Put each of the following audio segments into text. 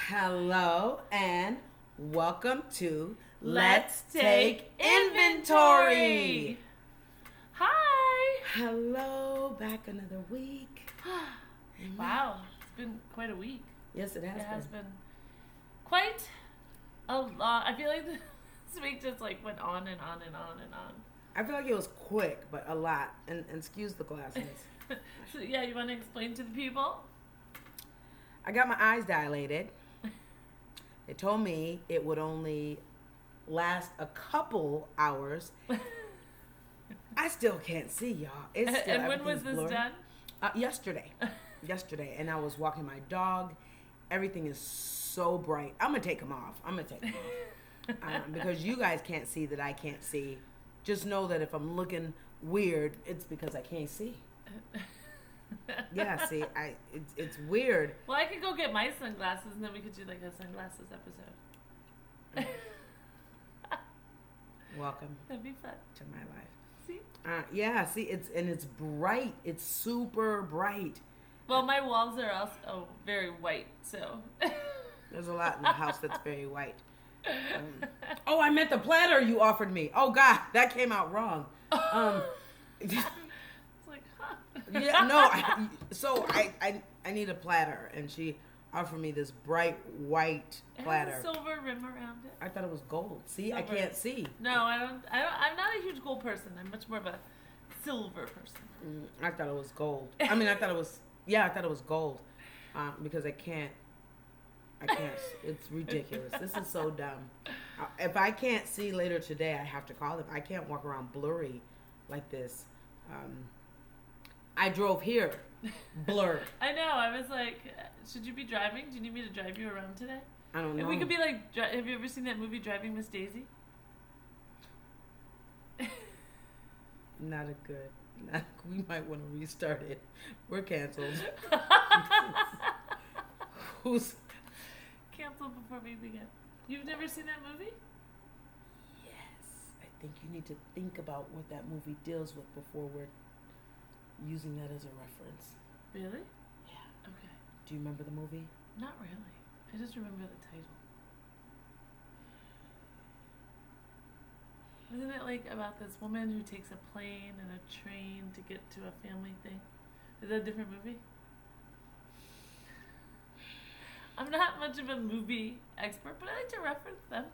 Hello and welcome to Let's Take Inventory. Hi. Hello, back another week. Wow, it's been quite a week. Yes, it has It been. has been quite a lot. I feel like this week just like went on and on and on and on. I feel like it was quick, but a lot. And excuse the glasses. So yeah, you want to explain to the people? I got my eyes dilated. They told me it would only last a couple hours. I still can't see, y'all. It's still, And when was everything's this blurry. done? Yesterday, and I was walking my dog. Everything is so bright. I'm gonna take them off. Because you guys can't see that I can't see. Just know that if I'm looking weird, it's because I can't see. Yeah, see, it's weird. Well, I could go get my sunglasses, and then we could do like a sunglasses episode. Welcome That'd be fun. to my life. See? Yeah, see, it's bright. It's super bright. Well, my walls are also very white, so. There's a lot in the house that's very white. Oh, I meant the platter you offered me. Oh God, that came out wrong. It's like, huh? Yeah, no. I need a platter, and she offered me this bright white platter. It has a silver rim around it. I thought it was gold. See, I Silver. can't see. No, I don't. I'm not a huge gold person. I'm much more of a silver person. I thought it was gold. I mean, I thought it was gold, because I can't. It's ridiculous. This is so dumb. If I can't see later today, I have to call them. I can't walk around blurry like this. I drove here, blur. I know. I was like, should you be driving? Do you need me to drive you around today? I don't know. If we could be like, have you ever seen that movie Driving Miss Daisy? Not a good. We might want to restart it. We're canceled. Who's Canceled before we begin. You've never seen that movie? Yes, I think you need to think about what that movie deals with before we're using that as a reference. Really? Yeah. Okay. Do you remember the movie? Not really. I just remember the title. Isn't it like about this woman who takes a plane and a train to get to a family thing? Is that a different movie? I'm not much of a movie expert, but I like to reference them.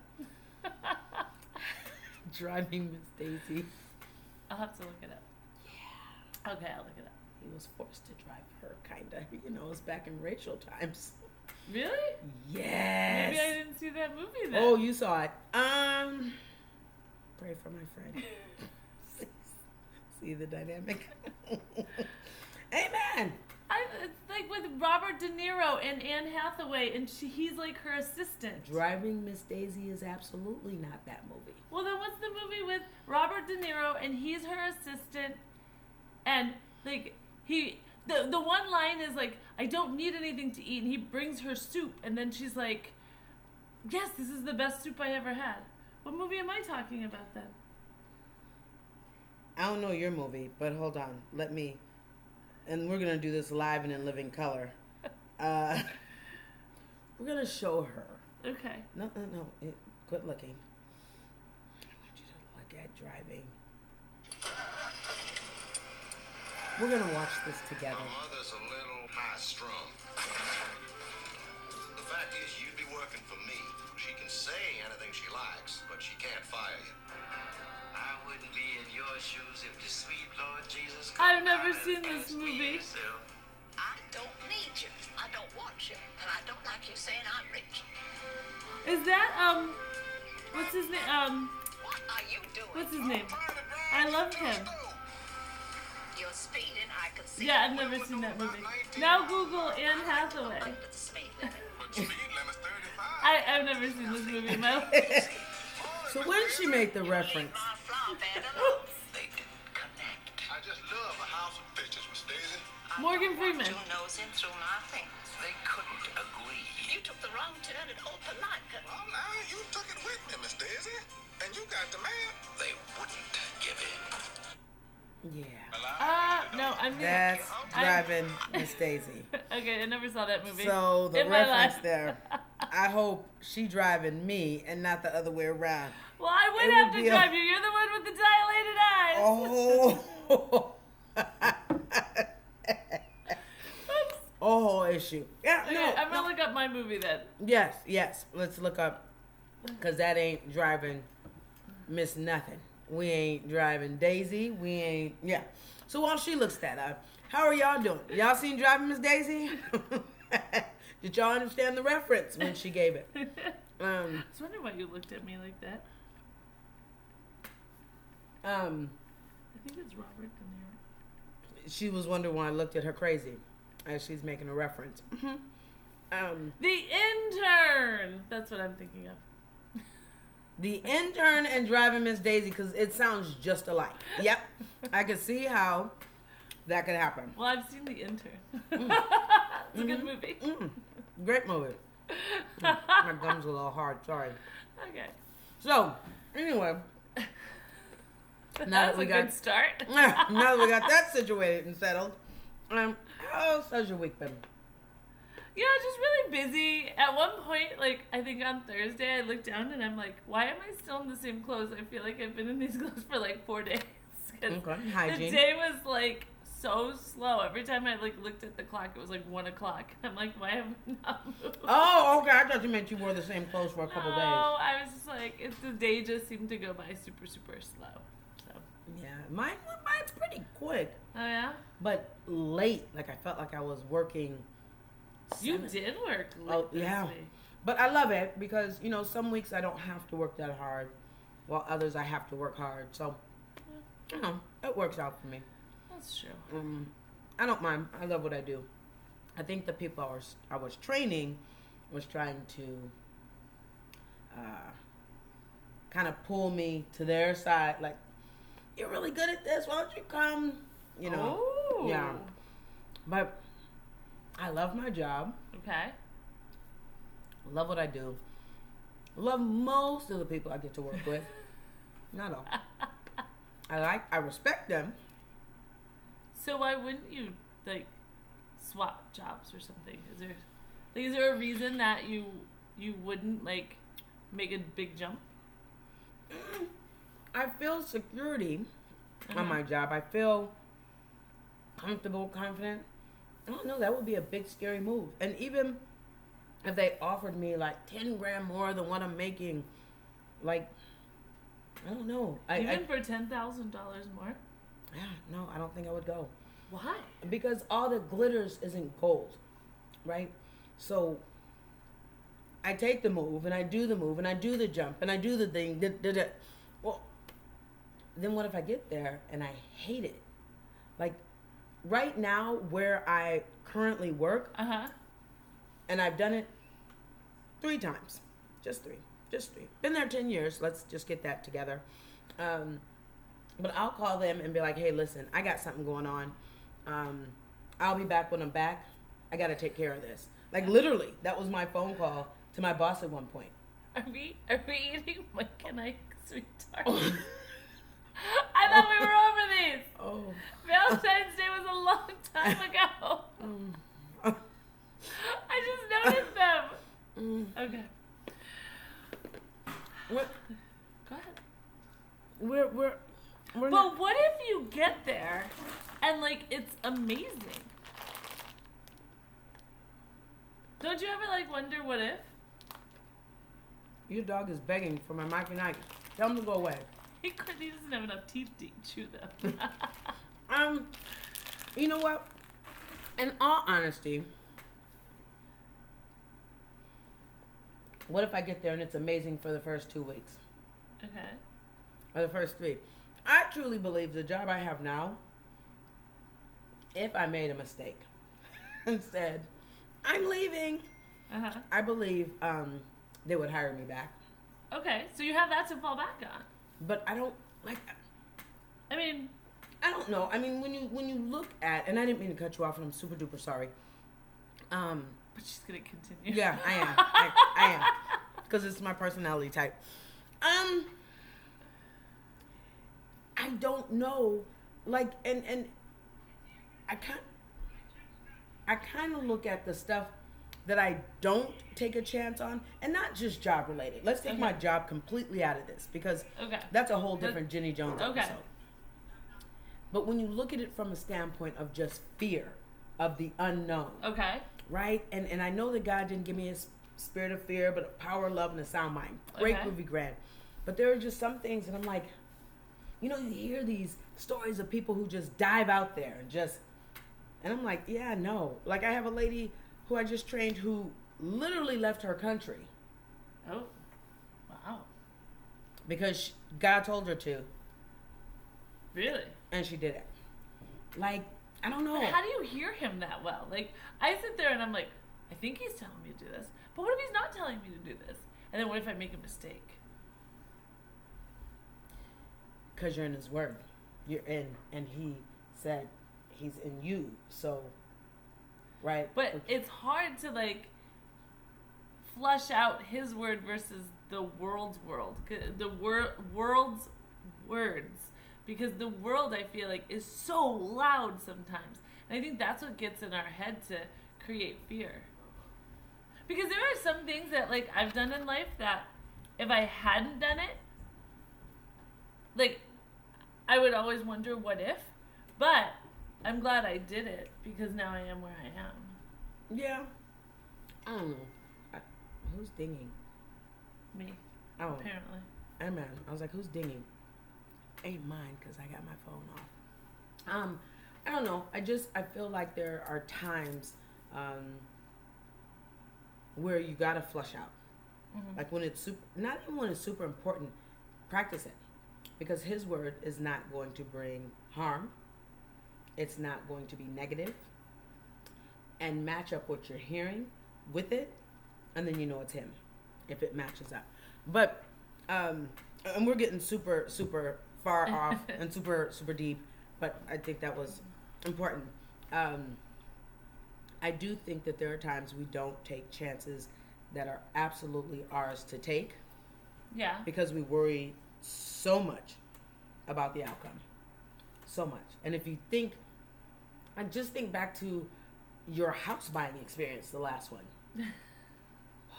Driving Miss Daisy. I'll have to look it up. Yeah. Okay, I'll look it up. He was forced to drive her, kinda. You know, it's back in racial times. Really? Yes. Maybe I didn't see that movie then. Oh, you saw it. Pray for my friend. See the dynamic? Amen. It's like with Robert De Niro and Anne Hathaway, and he's like her assistant. Driving Miss Daisy is absolutely not that movie. Well, then what's the movie with Robert De Niro and he's her assistant, and like the one line is like, I don't need anything to eat, and he brings her soup, and then she's like, yes, this is the best soup I ever had. What movie am I talking about then? I don't know your movie, but hold on. And we're going to do this live and in living color. We're going to show her. Okay. No. Quit looking. I want you to look at driving. We're going to watch this together. My mother's a little high-strung. The fact is, you'd be working for me. She can say anything she likes, but she can't fire you. I wouldn't be in your shoes if the sweet Lord Jesus... I've never seen this movie. I don't need you. I don't want you. And I don't like you saying I'm rich. Is that what's his name? What are you doing? What's his name? I love him. You're speeding. I can see. Yeah, I've never seen that movie. Now Google Anne Hathaway. Under the speed limit. But speed limit's 35. I've never seen this movie in my life. So when did she make the reference? My flower bed alone. They didn't connect. I just love a house of pictures, Miss Daisy. Morgan Freeman. Your nose in through my things. They couldn't agree. You took the wrong turn at Opelika. Well, now, you took it with me, Miss Daisy. And you got the man. They wouldn't give in. Yeah. No, I'm That's Driving Miss Daisy. Okay, I never saw that movie. So the in my reference life. there. I hope she driving me and not the other way around. Well, I would It have would to be drive you. You're the one with the dilated eyes. Oh. Oh, issue. Yeah, Okay, no. I'm gonna look up my movie then. Yes. Let's look up. Because that ain't driving Miss Nothing. We ain't driving Daisy. We ain't. Yeah. So while she looks that up, how are y'all doing? Y'all seen Driving Miss Daisy? Did y'all understand the reference when she gave it? I was wondering why you looked at me like that. I think it's Robert De Niro. She was wondering why I looked at her crazy as she's making a reference. The Intern. That's what I'm thinking of. The Intern and Driving Miss Daisy, because it sounds just alike. Yep. I could see how that could happen. Well, I've seen The Intern. It's a good movie. Great movie. My gum's a little hard, sorry. Okay. So, anyway. That was a good start. Now that we got that situated and settled, how's your week been? Yeah, just really busy. At one point, like, I think on Thursday, I looked down and I'm like, why am I still in the same clothes? I feel like I've been in these clothes for like 4 days. 'Cause Okay, hygiene. The day was like so slow. Every time I like looked at the clock, it was like 1 o'clock. I'm like, why have I not moved? Oh, okay. I thought you meant you wore the same clothes for a couple No, days. I was just like, the day just seemed to go by super, super slow. So. Yeah, mine went by pretty quick, Oh yeah. but late. Like I felt like I was working. You 7 did work late Oh, yeah. this week. But I love it because, some weeks I don't have to work that hard, while others I have to work hard. So, it works out for me. That's true. I don't mind. I love what I do. I think the people I was training was trying to kind of pull me to their side. Like, you're really good at this. Why don't you come? Oh. Yeah. But I love my job. Okay. Love what I do. Love most of the people I get to work with. Not all. I respect them. So why wouldn't you like swap jobs or something? Is there a reason that you wouldn't like make a big jump? I feel security on my job. I feel comfortable, confident. I don't know. That would be a big, scary move. And even if they offered me like 10 grand more than what I'm making, like, I don't know. Even for $10,000 more? Yeah, no, I don't think I would go. Why? Because all the glitters isn't gold, right? So I take the move and I do the move and I do the jump and I do the thing. Well, then what if I get there and I hate it? Like right now where I currently work, and I've done it 3 times. Just three. Been there 10 years. Let's just get that together. But I'll call them and be like, hey, listen, I got something going on. I'll be back when I'm back. I got to take care of this. Like, literally, that was my phone call to my boss at one point. Are we eating Mike and Ike sweet tarts? I thought we were over these. Oh. Valentine's Day was a long time ago. I just noticed them. Okay. What? Go ahead. We're But what if you get there and like it's amazing? Don't you ever like wonder what if? Your dog is begging for my Mike and Ike. Tell him to go away. He doesn't have enough teeth to chew them. You know what? In all honesty, what if I get there and it's amazing for the first 2 weeks? Okay. Or the first 3? I truly believe the job I have now, if I made a mistake and said, I'm leaving, I believe they would hire me back. Okay, so you have that to fall back on. But I don't, like, I mean, I don't know. I mean, when you look at, and I didn't mean to cut you off, and I'm super duper sorry. but she's gonna continue. Yeah, I am. I am. Because it's my personality type. I don't know. Like, and I kind of look at the stuff that I don't take a chance on, and not just job related. Let's take my job completely out of this, because that's a whole different Jenny Jones episode. But when you look at it from a standpoint of just fear of the unknown, right? And I know that God didn't give me a spirit of fear, but a power, love, and a sound mind. Great movie, Grant. But there are just some things that I'm like, you hear these stories of people who just dive out there and I'm like, yeah, no. Like, I have a lady who I just trained who literally left her country. Oh, wow. Because God told her to. Really? And she did it. Like, I don't know. But how do you hear him that well? Like, I sit there and I'm like, I think he's telling me to do this. But what if he's not telling me to do this? And then what if I make a mistake? Because you're in his word. You're in, and he said he's in you. So, right? But it's hard to, like, flush out his word versus the world's world. The world's words. Because the world, I feel like, is so loud sometimes. And I think that's what gets in our head to create fear. Because there are some things that, like, I've done in life that if I hadn't done it, like, I would always wonder what if. But I'm glad I did it because now I am where I am. Yeah. I don't know. Who's dinging? Me. Oh. Apparently. Amen. I was like, who's dinging? Ain't mine, because I got my phone off. I don't know. I feel like there are times where you gotta flush out. Like when it's not even when it's super important, practice it, because his word is not going to bring harm. It's not going to be negative. And match up what you're hearing with it, and then you know it's him if it matches up. But and we're getting super far off and super deep, but I think that was important. I do think that there are times we don't take chances that are absolutely ours to take. Yeah. Because we worry so much about the outcome. So much. And if you think, and just think back to your house buying experience, the last one.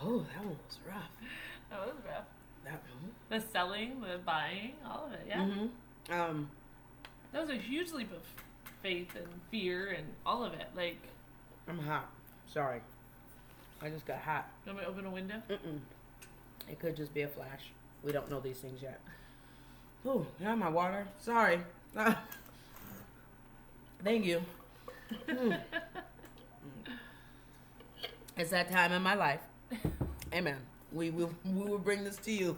Oh, that one was rough. That was rough. That the selling, the buying, all of it, yeah. That was a huge leap of faith and fear and all of it. Like, I'm hot. Sorry. I just got hot. You want me to open a window? It could just be a flash. We don't know these things yet. Oh, yeah, my water. Sorry. Thank you. It's that time in my life. Amen. We will bring this to you.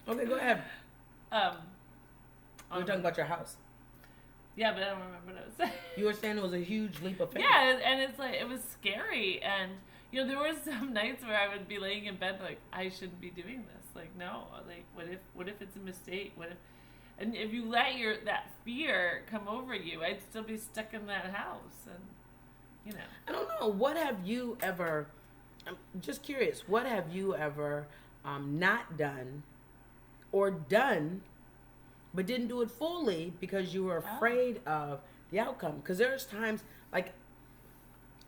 Okay, go ahead. We're talking about your house. Yeah, but I don't remember what I was saying. You were saying it was a huge leap of faith. Yeah, and it's like, it was scary. And, there were some nights where I would be laying in bed like, I shouldn't be doing this. Like, no. Like, what if it's a mistake? What if... And if you let that fear come over you, I'd still be stuck in that house. And, I don't know. What have you ever... I'm just curious. What have you ever not done or done but didn't do it fully because you were afraid of the outcome? Because there's times, like,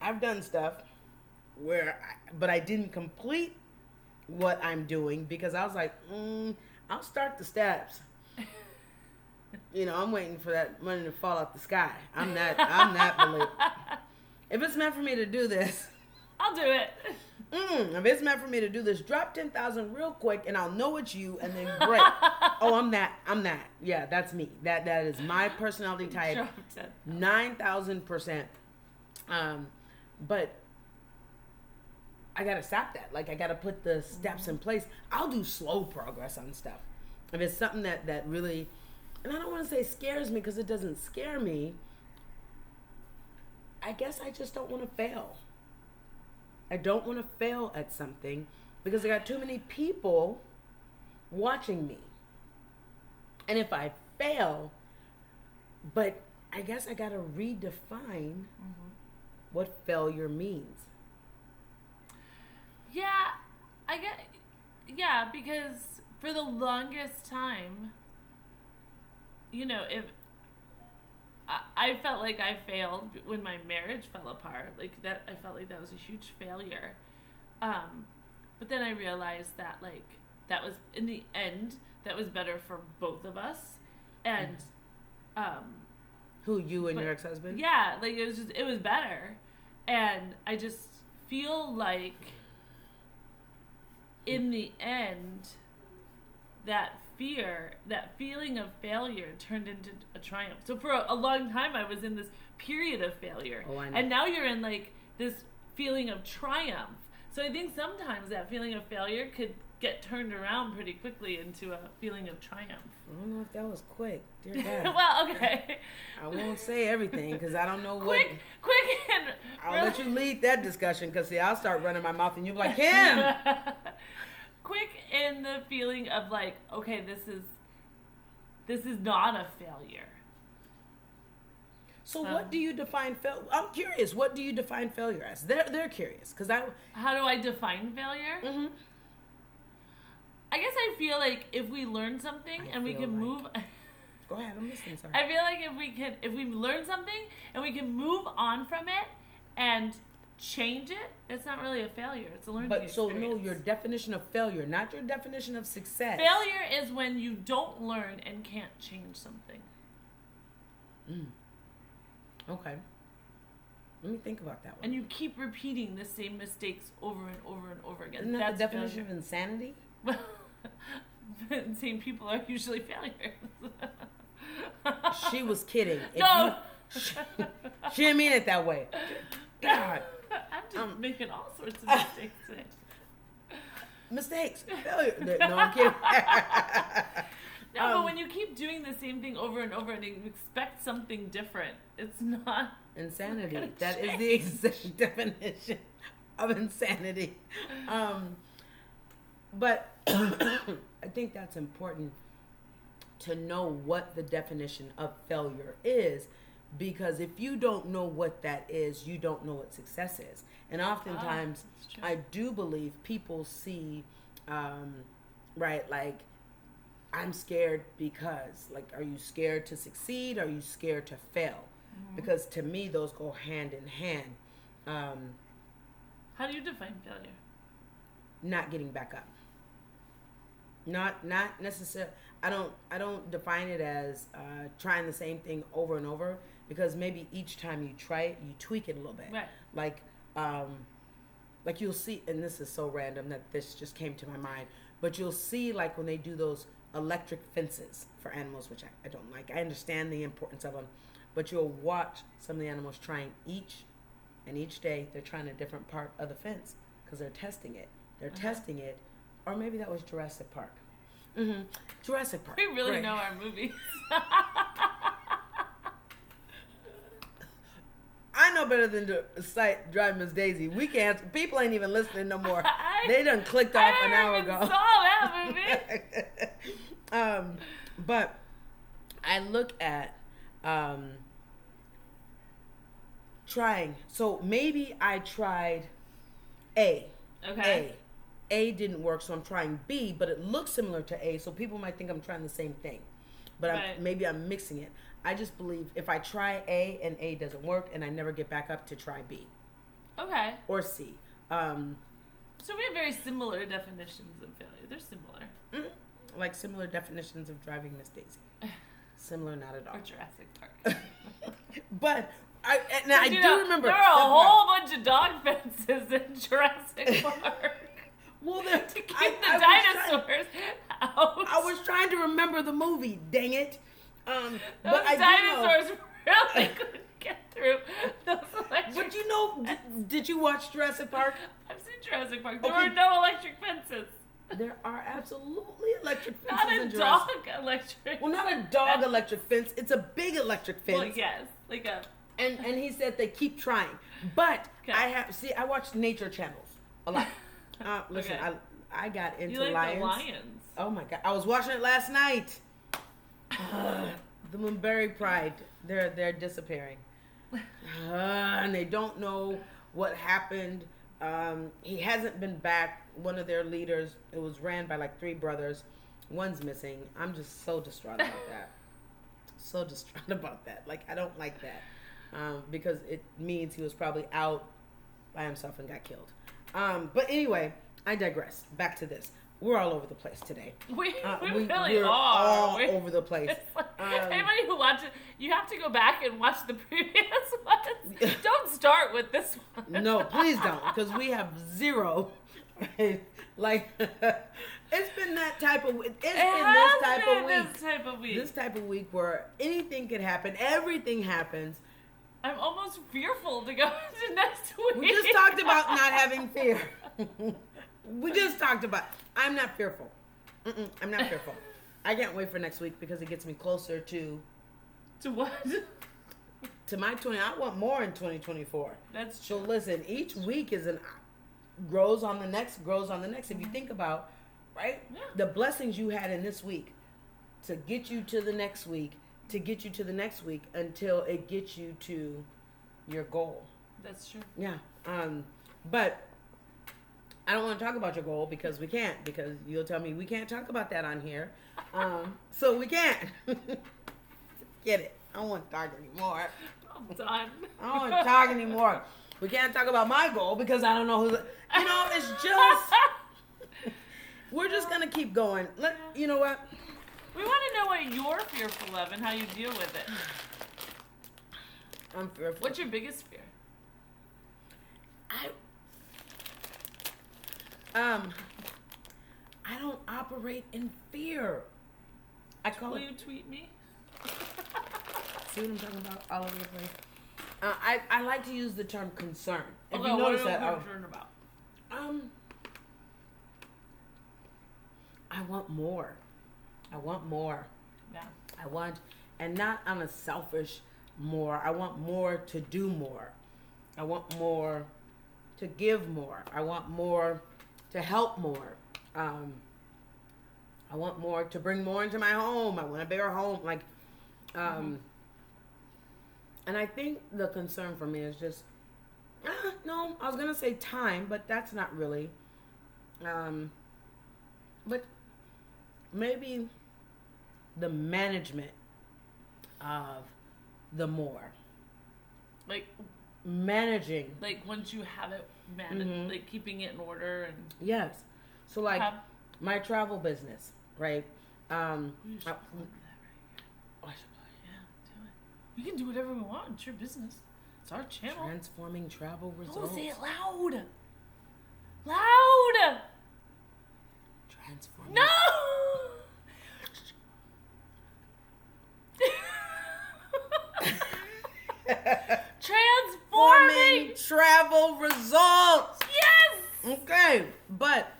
I've done stuff where but I didn't complete what I'm doing because I was like, I'll start the steps. I'm waiting for that money to fall off the sky. I'm that believer. If it's meant for me to do this, I'll do it. If it's meant for me to do this, drop 10,000 real quick, and I'll know it's you, and then great. Oh, I'm that. Yeah, that's me. That is my personality type. 9,000%. But I gotta stop that. Like, I gotta put the steps in place. I'll do slow progress on stuff. If it's something that really, and I don't want to say scares me because it doesn't scare me. I guess I just don't want to fail. I don't want to fail at something because I got too many people watching me. And if I fail, but I guess I got to redefine what failure means. Yeah, because for the longest time, if I felt like I failed when my marriage fell apart. Like that, I felt like that was a huge failure. But then I realized that like that was in the end that was better for both of us, and Who, you and your ex-husband? yeah, like it was better, and I just feel like in the end that feeling of failure turned into a triumph. So for a long time I was in this period of failure. Oh, I know. And now you're in like this feeling of triumph. So I think sometimes that feeling of failure could get turned around pretty quickly into a feeling of triumph. I don't know if that was quick. Dear God. Well, okay. I won't say everything because I don't know Quick and I'll let you lead that discussion because, see, I'll start running my mouth and you'll be like, Kim! Quick in the feeling of like, okay, this is not a failure. So what do you define failure? I'm curious. What do you define failure as? They're curious because How do I define failure? Mm-hmm. I guess I feel like if we learn something and we can move. Go ahead, I'm listening. Sorry. I feel like if we learn something and we can move on from it and change it, it's not really a failure. It's a learning But so experience. no, your definition of failure, not your definition of success. Failure is when you don't learn and can't change something. Okay. Let me think about that one. And you keep repeating the same mistakes over and over and over again. Isn't that That's the definition failure. of insanity? Well, same people are usually failures. She was kidding. If No! she didn't mean it that way. God. I'm just making all sorts of mistakes today. Mistakes. Failure. No, I'm kidding. No, but when you keep doing the same thing over and over and you expect something different, it's not Insanity. gonna That is the change. exact definition of insanity. But I think that's important to know what the definition of failure is, because if you don't know what that is, you don't know what success is. And oftentimes, that's true. I do believe people see, right, like, I'm scared because, like, are you scared to succeed? Are you scared to fail? Because to me, those go hand in hand. How do you define failure? Not getting back up. Not necessarily. I don't define it as trying the same thing over and over, because maybe each time you try it, you tweak it a little bit. Right. Like you'll see, and this is so random that this just came to my mind, but you'll see like when they do those electric fences for animals, which I don't like. I understand the importance of them, but you'll watch some of the animals trying each day they're trying a different part of the fence because they're testing it. They're testing it, or maybe that was Jurassic Park. Jurassic Park. We really Right. know our movies. I know better than to cite Drive Miss Daisy. We can't. People ain't even listening no more. They done clicked off an hour I ago. never even saw that movie. But I look at trying. So maybe I tried A. Okay. A didn't work, so I'm trying B, but it looks similar to A, so people might think I'm trying the same thing. But Right. maybe I'm mixing it. I just believe if I try A and A doesn't work, and I never get back up to try B Okay. or C. So we have very similar definitions of failure. They're similar. Like similar definitions of driving Miss Daisy. Similar, not at all. Or Jurassic Park. But I do remember there are a whole bunch of dog fences in Jurassic Park Well, to keep the dinosaurs out. I was trying to remember the movie. Dang it! Those But I do know. dinosaurs really couldn't get through those electric. But you know, did you watch Jurassic Park? I've seen Jurassic Park. There Okay. were no electric fences. There are absolutely electric fences Not in a Jurassic. dog electric. Well, not a dog electric fence. It's a big electric fence. Well, yes, like a. And he said they keep trying. But Okay. I watch nature channels a lot. Listen, Okay. I got into You like lions. the lions? Oh my god, I was watching it last night. The Moonberry Pride, they're disappearing, and they don't know what happened. He hasn't been back. One of their leaders, it was ran by like 3 brothers. One's missing. I'm just so distraught about that. so distraught about that. Like, I don't like that because it means he was probably out by himself and got killed. But anyway, I digress. Back to this. We're all over the place today. We really we're are. all over the place. It's like, anybody who watches, you have to go back and watch the previous ones. Don't start with this one. No, please don't, because we have zero. Like, it's been that type of. It's been this type of week. This type of week. This type of week where anything could happen. Everything happens. I'm almost fearful to go into next week. We just talked about not having fear. We just talked about. I'm not fearful. I'm not fearful. I can't wait for next week because it gets me closer to what? To my 20. I want more in 2024. That's So true. listen, each week is grows on the next, grows on the next. If you think about, right, Yeah. the blessings you had in this week to get you to the next week, to get you to the next week until it gets you to your goal. That's true. Yeah. But I don't want to talk about your goal because we can't, because you'll tell me we can't talk about that on here. So we can't. Get it. I don't want to talk anymore. I'm done. I don't want to talk anymore. We can't talk about my goal because I don't know who. It's just. We're just gonna keep going. You know what? We want to know what you're fearful of and how you deal with it. I'm fearful. What's your biggest fear? I don't operate in fear. I call Will it. you tweet me? See what I'm talking about? All over the place. I like to use the term concern. If Okay, you what notice are you that, concerned about? I want more. I want more. Yeah. I want, and not on a selfish more. I want more to do more. I want more to give more. I want more to help more. I want more to bring more into my home. I want a bigger home. Like, and I think the concern for me is just, no, I was going to say time, but that's not really. But maybe the management of the more. Like once you have it managed, like keeping it in order and. Yes. So like my travel business, right? You should plug that right here. Yeah, do it. We can do whatever we want. It's your business. It's our channel. Transforming travel results. Oh, say it loud. Loud. Transforming. No. Transforming. Travel results. Yes. Okay, but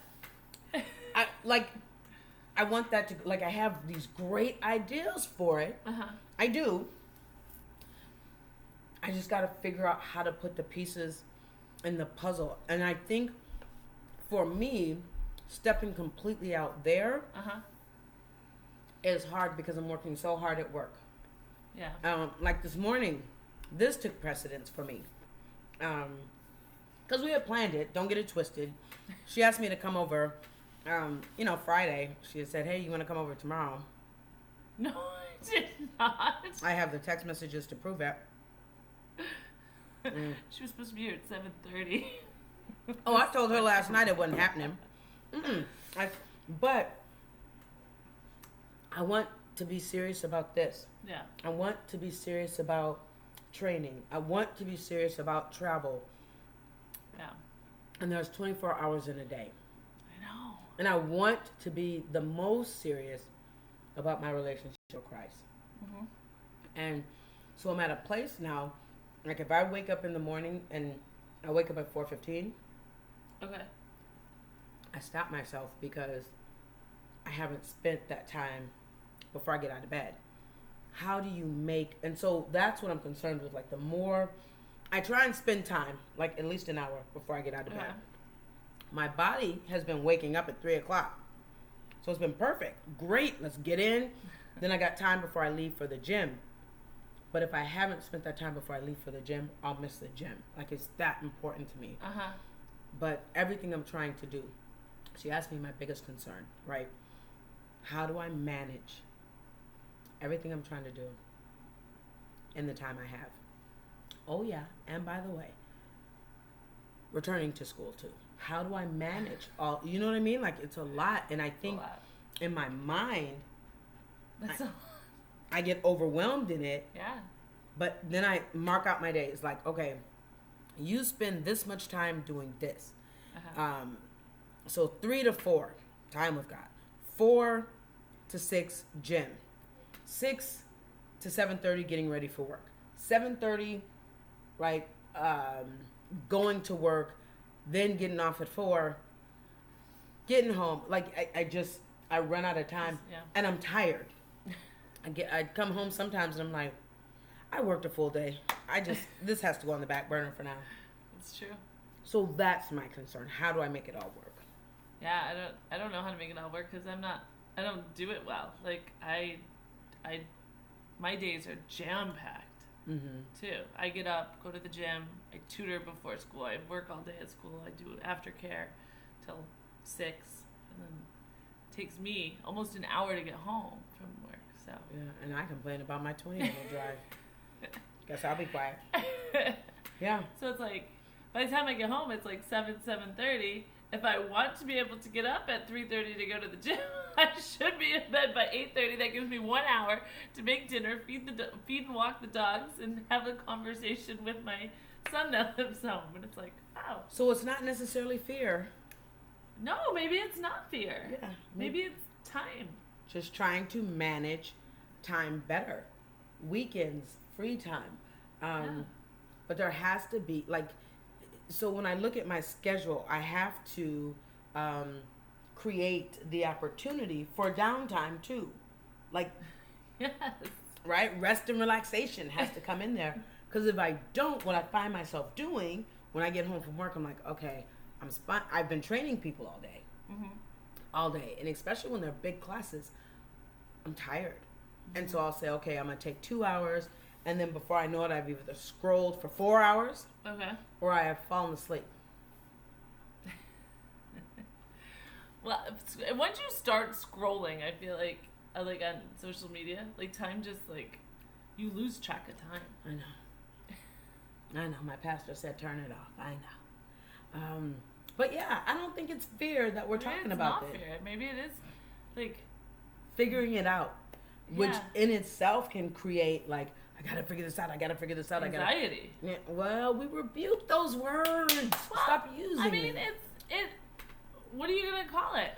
I want that to, like, I have these great ideas for it. I do. I just got to figure out how to put the pieces in the puzzle. And I think for me, stepping completely out there is hard because I'm working so hard at work. Yeah. Like this morning, this took precedence for me. Because we had planned it. Don't get it twisted. She asked me to come over, Friday. She had said, hey, you want to come over tomorrow? No, I did not. I have the text messages to prove it. She was supposed to be here at 7:30. Oh, I told her last night it wasn't happening. But I want to be serious about this. Yeah. I want to be serious about training. I want to be serious about travel. Yeah. And there's 24 hours in a day. I know. And I want to be the most serious about my relationship with Christ. And so I'm at a place now, like if I wake up in the morning and I wake up at 4:15, Okay. I stop myself because I haven't spent that time before I get out of bed. How do you make, and so that's what I'm concerned with. Like the more I try and spend time, like at least an hour before I get out of bed. My body has been waking up at 3 o'clock. So it's been perfect. Great, let's get in. Then I got time before I leave for the gym. But if I haven't spent that time before I leave for the gym, I'll miss the gym. Like it's that important to me. But everything I'm trying to do, she asked me my biggest concern, right? How do I manage everything I'm trying to do in the time I have. Oh yeah, and by the way, returning to school too. How do I manage all? You know what I mean? Like it's a lot, and I think in my mind, That's a lot. I get overwhelmed in it. Yeah. But then I mark out my days. Like, okay, you spend this much time doing this. So 3 to 4, time with God. 4 to 6, gym. 6 to 7:30, getting ready for work. 7:30, like going to work, then getting off at 4, getting home. Like I run out of time, Yeah. and I'm tired. I come home sometimes and I'm like, I worked a full day. This has to go on the back burner for now. It's true. So that's my concern. How do I make it all work? Yeah, I don't know how to make it all work because I don't do it well. Like my days are jam packed too. I get up, go to the gym, I tutor before school, I work all day at school, I do aftercare till 6, and then it takes me almost an hour to get home from work. So Yeah, and I complain about my 20-minute drive. Guess I'll be quiet. Yeah. So it's like, by the time I get home, it's like 7:30. If I want to be able to get up at 3:30 to go to the gym, I should be in bed by 8:30. That gives me 1 hour to make dinner, feed and walk the dogs, and have a conversation with my son that lives home. And it's like, wow. So it's not necessarily fear. No, maybe it's not fear. Yeah. Maybe it's time. Just trying to manage time better. Weekends, free time. But there has to be, like, so when I look at my schedule, I have to create the opportunity for downtime too. Like, Yes. right? Rest and relaxation has to come in there. Because if I don't, what I find myself doing when I get home from work, I'm like, okay, I've been training people all day. All day. And especially when they're big classes, I'm tired. And so I'll say, okay, I'm going to take 2 hours. And then before I know it, I've either scrolled for 4 hours Okay. or I have fallen asleep. Well, once you start scrolling, I feel like on social media, like time just like you lose track of time. I know. My pastor said, turn it off. I know. But yeah, I don't think it's fear that we're talking about It's not this. fear. Maybe it is like Figuring it out, which Yeah. in itself can create like, I gotta figure this out. anxiety. Yeah, well, we rebuke those words. Stop using I mean, it. it. What are you gonna call it?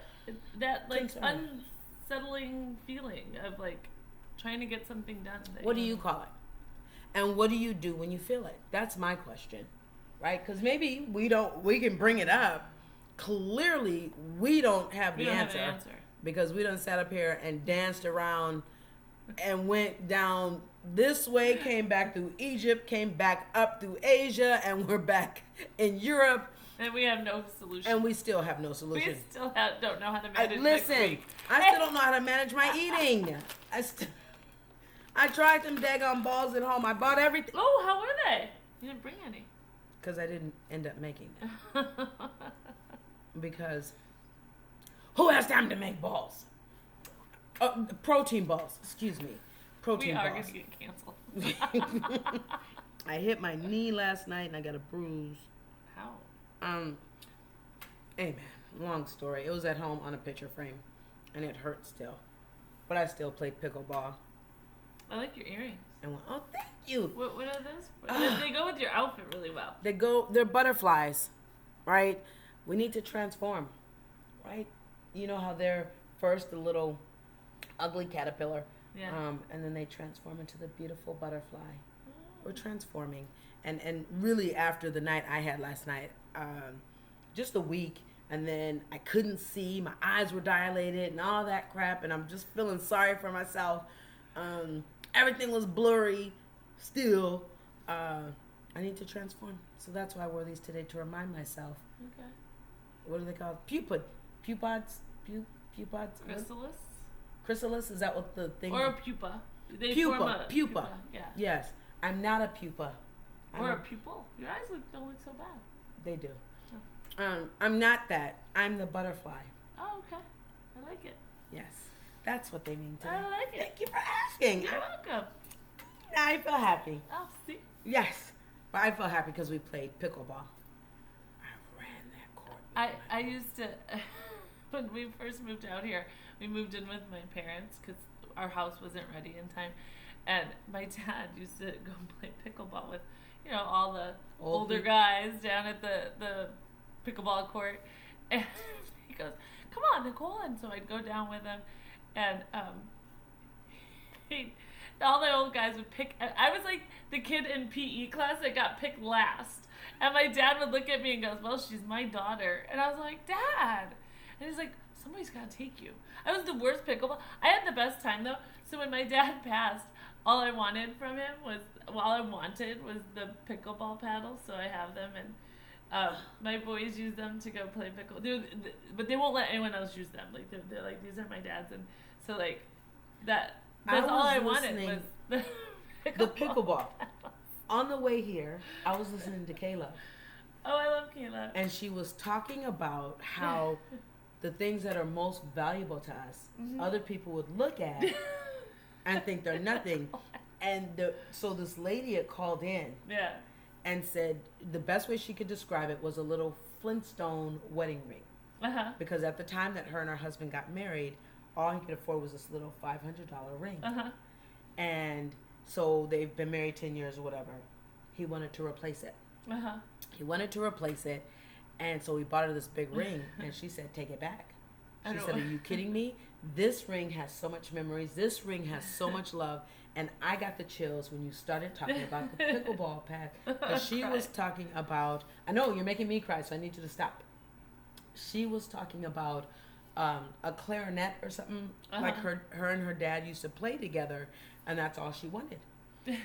That like Concern. unsettling feeling of like trying to get something done. What do you call it? And what do you do when you feel it? That's my question, right? Because maybe we can bring it up. Clearly, we don't have We the don't answer, have an answer. because we done sat up here and danced around and went down this way, came back through Egypt, came back up through Asia, and we're back in Europe, And we have no solution. and we still have no we solution. still don't know how to manage. Listen, next week. I still don't know how to manage my eating. I tried them daggone balls at home. I bought everything Oh, how were they? You didn't bring any. because I didn't end up making them. Because who has time to make balls? Protein balls. Excuse me. Protein We are balls. gonna get canceled. I hit my knee last night and I got a bruise. How? Hey man, long story. It was at home on a picture frame, and it hurt still. But I still played pickleball I like your earrings. and went, oh, thank you. What are those? They go with your outfit really well. They're butterflies, right? We need to transform, right? You know how they're first a little ugly caterpillar, Yeah. and then they transform into the beautiful butterfly. We're transforming, and really after the night I had last night, just a week, and then I couldn't see, my eyes were dilated and all that crap, and I'm just feeling sorry for myself. Everything was blurry still. I need to transform, so that's why I wore these today, to remind myself. Okay. What are they called? Pupads. Chrysalis? Chrysalis, is that what the thing? Or a pupa. They Pupa, form a pupa. Yeah. Yes, I'm not a pupa. Or a pupil. Your eyes don't look so bad. They do. I'm not that. I'm the butterfly. Oh, okay. I like it. Yes, that's what they mean to me. I like it. Thank you for asking. You're welcome. I feel happy. Oh, see. Yes, but I feel happy because we played pickleball. I ran that court. I used to, when we first moved out here, we moved in with my parents because our house wasn't ready in time. And my dad used to go play pickleball with, all the older guys down at the pickleball court. And he goes, "Come on, Nicole." And so I'd go down with him. And all the old guys would pick. I was like the kid in PE class that got picked last. And my dad would look at me and goes, "Well, she's my daughter." And I was like, "Dad." And he's like, "Somebody's got to take you." I was the worst pickleball. I had the best time, though. So when my dad passed, all I wanted from him was the pickleball paddles. So I have them, and my boys use them to go play pickle. But they won't let anyone else use them. Like they're like, these are my dad's, and so like that's all I wanted was the pickleball. On the way here, I was listening to Kayla. Oh, I love Kayla. And she was talking about how the things that are most valuable to us, other people would look at and think they're nothing. And so this lady had called in and said the best way she could describe it was a little Flintstone wedding ring. Uh-huh. Because at the time that her and her husband got married, all he could afford was this little $500 ring. Uh-huh. And so they've been married 10 years or whatever. He wanted to replace it. Uh-huh. He wanted to replace it. And so he bought her this big ring. And she said, "Take it back." She said, "Are you kidding me? This ring has so much memories. This ring has so much love." And I got the chills when you started talking about the pickleball pad. But she was talking about, I know you're making me cry, so I need you to stop. She was talking about a clarinet or something. Like her and her dad used to play together, and that's all she wanted.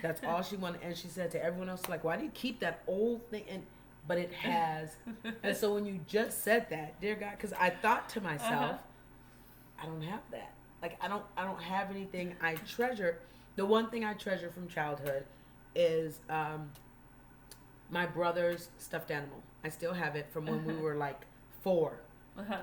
That's all she wanted. And she said to everyone else, like, "Why do you keep that old thing?" But it has. And so when you just said that, dear God, because I thought to myself, I don't have that. Like, I don't have anything I treasure. The one thing I treasure from childhood is my brother's stuffed animal. I still have it from when we were like 4,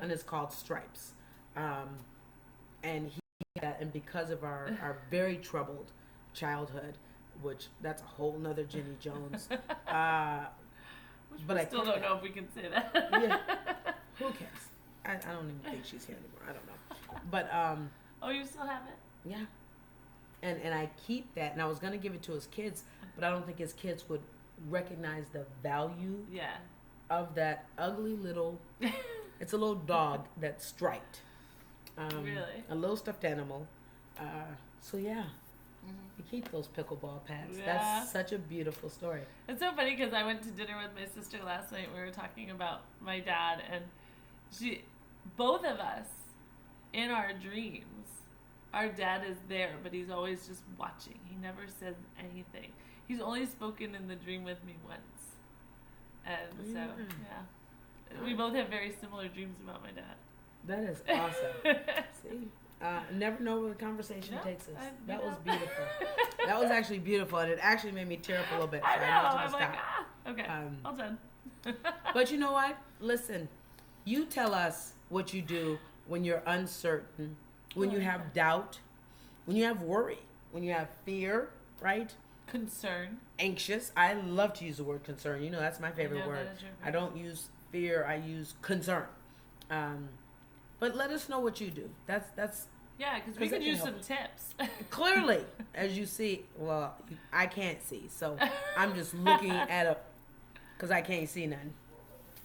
and it's called Stripes. And he had that, and because of our very troubled childhood, which that's a whole nother Jenny Jones. But I still don't know if we can say that. Yeah, who cares? I don't even think she's here anymore. I don't know. But oh, you still have it? yeah. And I keep that, and I was gonna give it to his kids, but I don't think his kids would recognize the value of that ugly little. It's a little dog that's striped. Really? A little stuffed animal. So yeah, you keep those pickleball pads. Yeah. That's such a beautiful story. It's so funny because I went to dinner with my sister last night. We were talking about my dad, and both of us, in our dreams, our dad is there, but he's always just watching. He never says anything. He's only spoken in the dream with me once. And so, yeah. We both have very similar dreams about my dad. That is awesome. See? Never know where the conversation takes us. That was beautiful. That was actually beautiful, and it actually made me tear up a little bit. So I know. I'm like, stop. okay, all done. But you know what? Listen, you tell us what you do when you're uncertain, when you have doubt, when you have worry, when you have fear, right? Concern. Anxious. I love to use the word concern. You know, that's my favorite word. That is your favorite. I don't use fear. I use concern. But let us know what you do. That's Yeah, because we that could can use help. some tips. clearly, as you see. Well, I can't see, so I'm just looking at because I can't see none.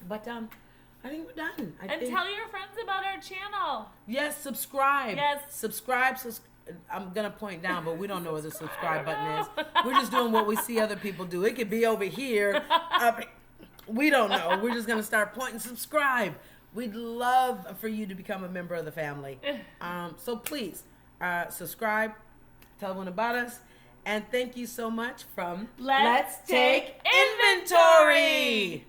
But I think we're done. I And think, tell your friends about our channel. yes, subscribe. Yes. Subscribe. I'm gonna point down, but we don't know where the subscribe button is. We're just doing what we see other people do. It could be over here. We don't know. We're just gonna start pointing subscribe. We'd love for you to become a member of the family. So please subscribe, tell everyone about us, and thank you so much from Let's Take Inventory.